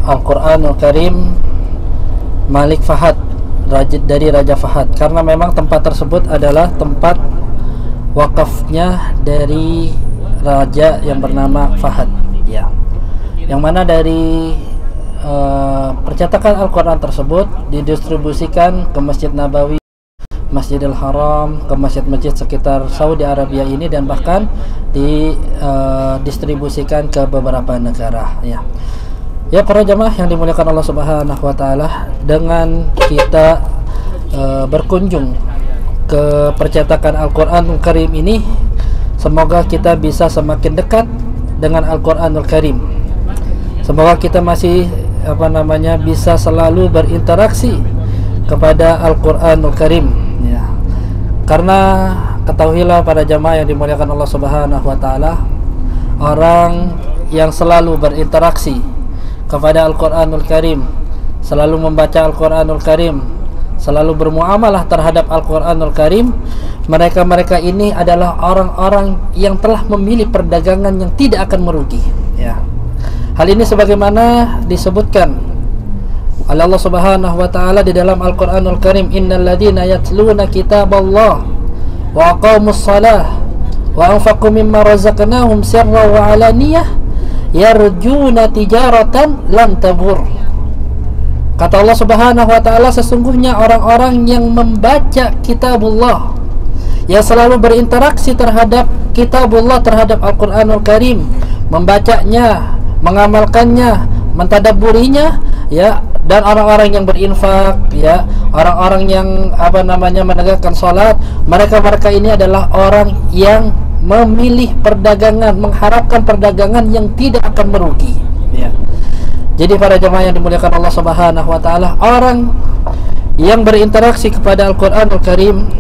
Al-Quranul Karim Malik Fahad, dari Raja Fahad, karena memang tempat tersebut adalah tempat wakafnya dari raja yang bernama Fahad, ya, yang mana dari percetakan Al-Quran tersebut didistribusikan ke Masjid Nabawi, Masjidil Haram, ke masjid-masjid sekitar Saudi Arabia ini, dan bahkan didistribusikan ke beberapa negara, ya. Ya, para jamaah yang dimuliakan Allah Subhanahu wa taala, dengan kita berkunjung ke percetakan Al-Qur'anul Karim ini, semoga kita bisa semakin dekat dengan Al-Qur'anul Karim. Semoga kita masih bisa selalu berinteraksi kepada Al-Qur'anul Karim, ya. Karena ketahuilah para jamaah yang dimuliakan Allah Subhanahu wa taala, orang yang selalu berinteraksi kepada Al-Quranul Karim, selalu membaca Al-Quranul Karim, selalu bermuamalah terhadap Al-Quranul Karim, mereka ini adalah orang-orang yang telah memilih perdagangan yang tidak akan merugi, ya. Hal ini sebagaimana disebutkan oleh Allah Subhanahu wa taala di dalam Al-Quranul Karim, innal ladzina yatluna kitaballah wa aqamus shalah wa anfaqu mimma razaqnahum sirran wa alaniyah yarjuna tijaratan lan tabur. Kata Allah Subhanahu wa taala, sesungguhnya orang-orang yang membaca kitabullah, yang selalu berinteraksi terhadap kitabullah, terhadap Al-Qur'anul Karim, membacanya, mengamalkannya, mentadabburinya, ya, dan orang-orang yang berinfak, ya, orang-orang yang menegakkan salat, mereka ini adalah orang yang memilih perdagangan, mengharapkan perdagangan yang tidak akan merugi, ya. Jadi para jemaah yang dimuliakan Allah Subhanahu wa taala, orang yang berinteraksi kepada Al-Qur'anul Karim,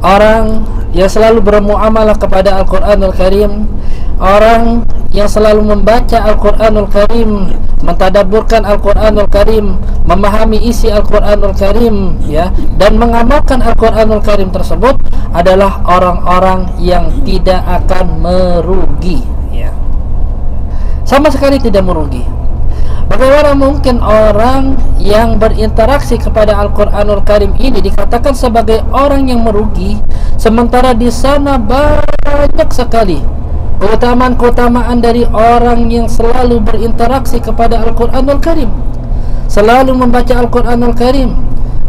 orang yang selalu bermuamalah kepada Al-Qur'anul Karim, orang yang selalu membaca Al-Qur'anul Karim, mentadabburkan Al-Qur'anul Karim, memahami isi Al-Qur'anul Karim, ya, dan mengamalkan Al-Qur'anul Karim tersebut adalah orang-orang yang tidak akan merugi, ya. Sama sekali tidak merugi. Bagaimana mungkin orang yang berinteraksi kepada Al-Qur'anul Karim ini dikatakan sebagai orang yang merugi, sementara di sana banyak sekali keutamaan-keutamaan dari orang yang selalu berinteraksi kepada Al-Qur'anul Karim, selalu membaca Al-Qur'anul Karim,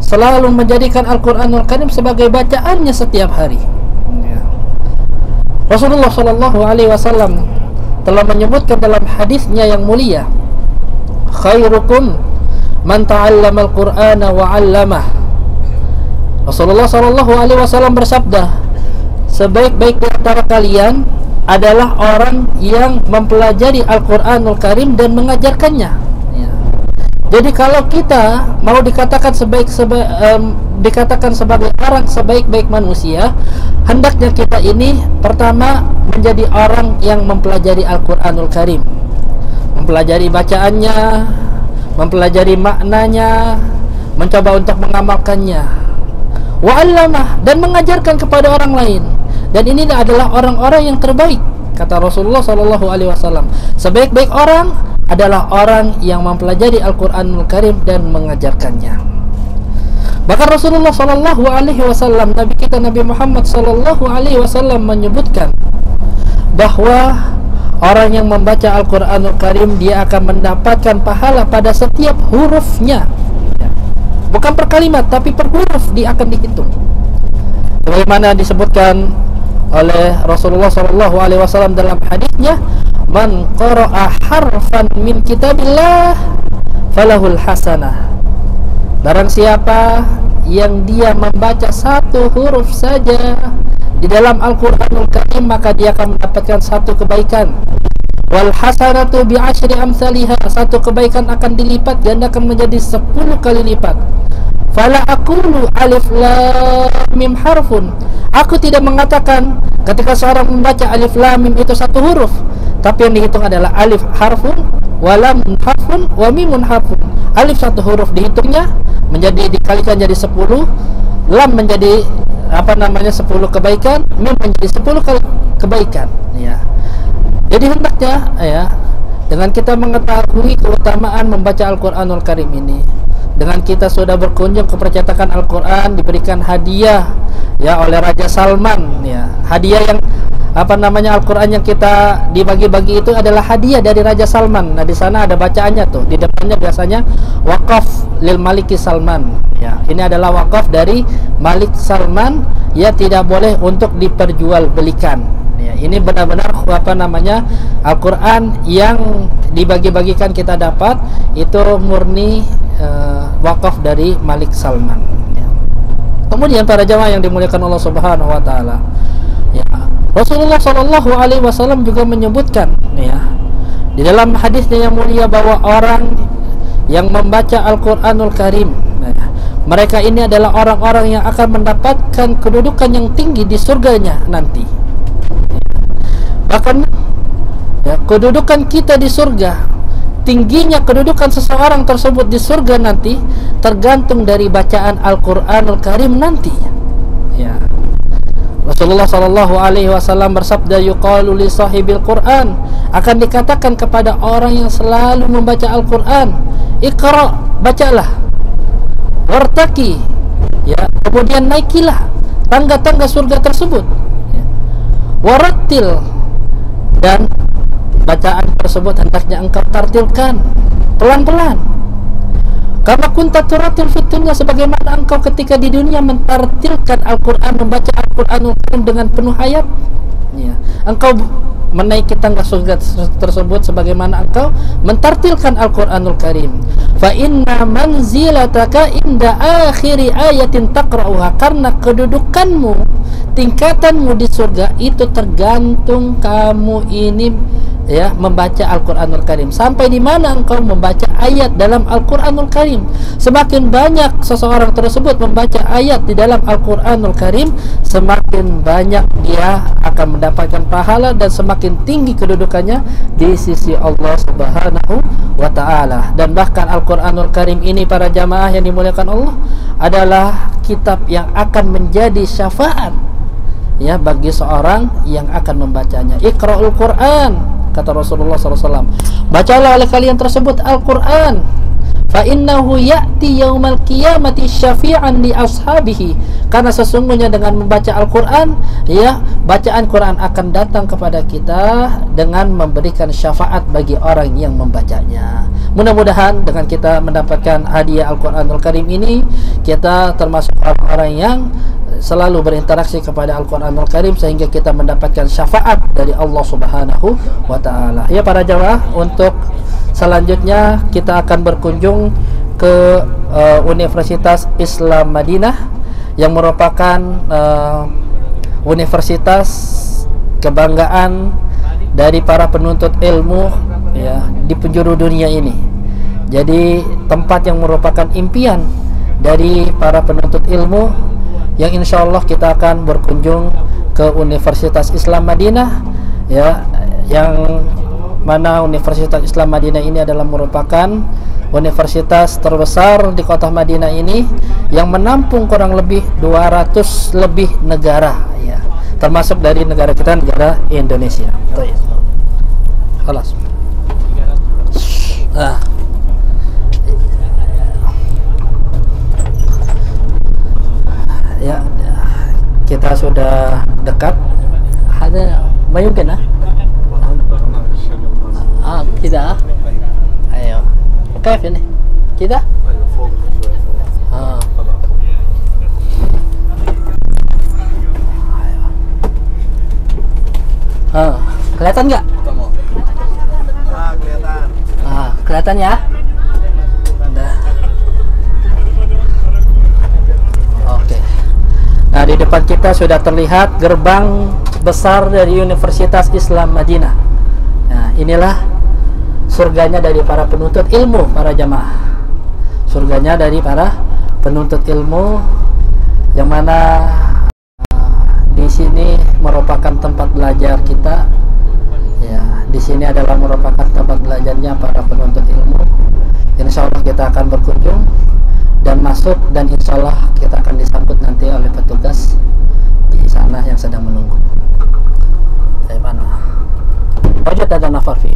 selalu menjadikan Al-Qur'anul Karim sebagai bacaannya setiap hari, ya. Rasulullah Shallallahu Alaihi Wasallam telah menyebutkan dalam hadisnya yang mulia, khairukum man ta'allama al-Qur'ana wa 'allamah. Rasulullah Shallallahu Alaihi Wasallam bersabda, sebaik-baik di antara kalian adalah orang yang mempelajari Al-Qur'anul Karim dan mengajarkannya, ya. Jadi kalau kita mau dikatakan dikatakan sebagai orang sebaik-baik manusia, hendaknya kita ini pertama menjadi orang yang mempelajari Al-Qur'anul Karim, mempelajari bacaannya, mempelajari maknanya, mencoba untuk mengamalkannya, wa'allamah, dan mengajarkan kepada orang lain. Dan ini adalah orang-orang yang terbaik, kata Rasulullah Shallallahu Alaihi Wasallam. Sebaik-baik orang adalah orang yang mempelajari Al-Qur'anul Karim dan mengajarkannya. Bahkan Rasulullah Shallallahu Alaihi Wasallam, Nabi kita Nabi Muhammad Shallallahu Alaihi Wasallam menyebutkan bahwa orang yang membaca Al-Qur'anul Karim, dia akan mendapatkan pahala pada setiap hurufnya, bukan per kalimat tapi per huruf dia akan dihitung. Bagaimana disebutkan oleh Rasulullah Shallallahu Alaihi Wasallam dalam hadisnya, man qara'a harfan min kitabillah falahul hasanah. Barang siapa yang dia membaca satu huruf saja di dalam Al-Qur'anul Karim, maka dia akan mendapatkan satu kebaikan. Wal hasanatu bi asyri amsalihha, satu kebaikan akan dilipat gandakan menjadi 10 kali lipat. Fala aqulu alif lam mim harfun, aku tidak mengatakan ketika seorang membaca alif lam mim itu satu huruf, tapi yang dihitung adalah alif harfun, wa lam harfun, wa mimun harfun. Alif satu huruf dihitungnya menjadi dikalikan jadi 10, lam menjadi 10 kebaikan, mim menjadi 10 kali kebaikan, ya. Jadi hendaknya, ya, dengan kita mengetahui keutamaan membaca Al-Quranul Karim ini, dengan kita sudah berkunjung ke percetakan Al-Quran, diberikan hadiah ya oleh Raja Salman ya, hadiah yang Al-Quran yang kita dibagi-bagi itu adalah hadiah dari Raja Salman. Nah, di sana ada bacaannya tuh, di depannya biasanya wakaf lil Maliki Salman ya, ini adalah wakaf dari Malik Salman ya, tidak boleh untuk diperjualbelikan ya. Ini benar-benar Al-Quran yang dibagi-bagikan kita dapat itu murni wakaf dari Malik Salman ya. Kemudian para jamaah yang dimuliakan Allah Subhanahu wa taala ya, Rasulullah Shallallahu Alaihi Wasallam juga menyebutkan ya di dalam hadisnya yang mulia bahwa orang yang membaca Al-Quranul Karim ya, mereka ini adalah orang-orang yang akan mendapatkan kedudukan yang tinggi di surganya nanti. Bahkan ya, kedudukan kita di surga, tingginya kedudukan seseorang tersebut di surga nanti tergantung dari bacaan Al-Quranul Karim nanti ya. Rasulullah Shallallahu Alaihi Wasallam bersabda, yuqalu li sahibil Quran, akan dikatakan kepada orang yang selalu membaca Al-Quran, iqra, bacalah, wartaki ya, kemudian naikilah tangga-tangga surga tersebut ya. Warattil, dan bacaan tersebut hendaknya engkau tartilkan pelan-pelan. Karena kunta turatil fitunya, sebagaimana engkau ketika di dunia mentartilkan Al-Quran, membaca Al-Quranul Karim dengan penuh hayat ya. Engkau menaiki tangga surga tersebut sebagaimana engkau mentartilkan Al-Quranul Karim. Fa inna manzilataka inda akhiri ayatin taqra'uha, karena kedudukanmu, tingkatanmu di surga itu tergantung kamu ini ya membaca Al-Quranul Karim, sampai di mana engkau membaca ayat dalam Al-Quranul Karim. Semakin banyak seseorang tersebut membaca ayat di dalam Al-Quranul Karim, semakin banyak dia akan mendapatkan pahala dan semakin tinggi kedudukannya di sisi Allah Subhanahu wa ta'ala. Dan bahkan Al-Quranul Karim ini para jamaah yang dimuliakan Allah adalah kitab yang akan menjadi syafaat ya bagi seorang yang akan membacanya. Iqra'ul Quran, kata Rasulullah SAW, bacalah oleh kalian tersebut Al-Quran, fa innahu ya'ti yaumal qiyamati syafi'an li ashabihi, karena sesungguhnya dengan membaca Al-Quran ya, bacaan Quran akan datang kepada kita dengan memberikan syafaat bagi orang yang membacanya. Mudah-mudahan dengan kita mendapatkan hadiah Al-Quranul Karim ini, kita termasuk orang-orang yang selalu berinteraksi kepada Al-Quranul Karim sehingga kita mendapatkan syafaat dari Allah Subhanahu wa ta'ala. Ya para jamaah, untuk selanjutnya kita akan berkunjung ke Universitas Islam Madinah yang merupakan universitas kebanggaan dari para penuntut ilmu ya di penjuru dunia ini. Jadi tempat yang merupakan impian dari para penuntut ilmu, yang insya Allah kita akan berkunjung ke Universitas Islam Madinah ya, yang mana Universitas Islam Madinah ini adalah merupakan universitas terbesar di kota Madinah ini, yang menampung kurang lebih 200 lebih negara ya, termasuk dari negara kita, negara Indonesia. Halas. Ya, kita sudah dekat. Ada bayangkan kita ayo كيف ini kita kelihatan nggak? Kelihatan. Kelihatan ya. Oke. Nah, di depan kita sudah terlihat gerbang besar dari Universitas Islam Madinah. Nah, inilah surganya dari para penuntut ilmu, para jamaah. Surganya dari para penuntut ilmu, yang mana di sini merupakan tempat belajar kita. Ya, di sini adalah merupakan tempat belajarnya para penuntut ilmu. Insya Allah kita akan berkunjung dan masuk, dan insya Allah kita akan disambut nanti oleh petugas di sana yang sedang menunggu. Dari mana? Wajah ada nafar fi.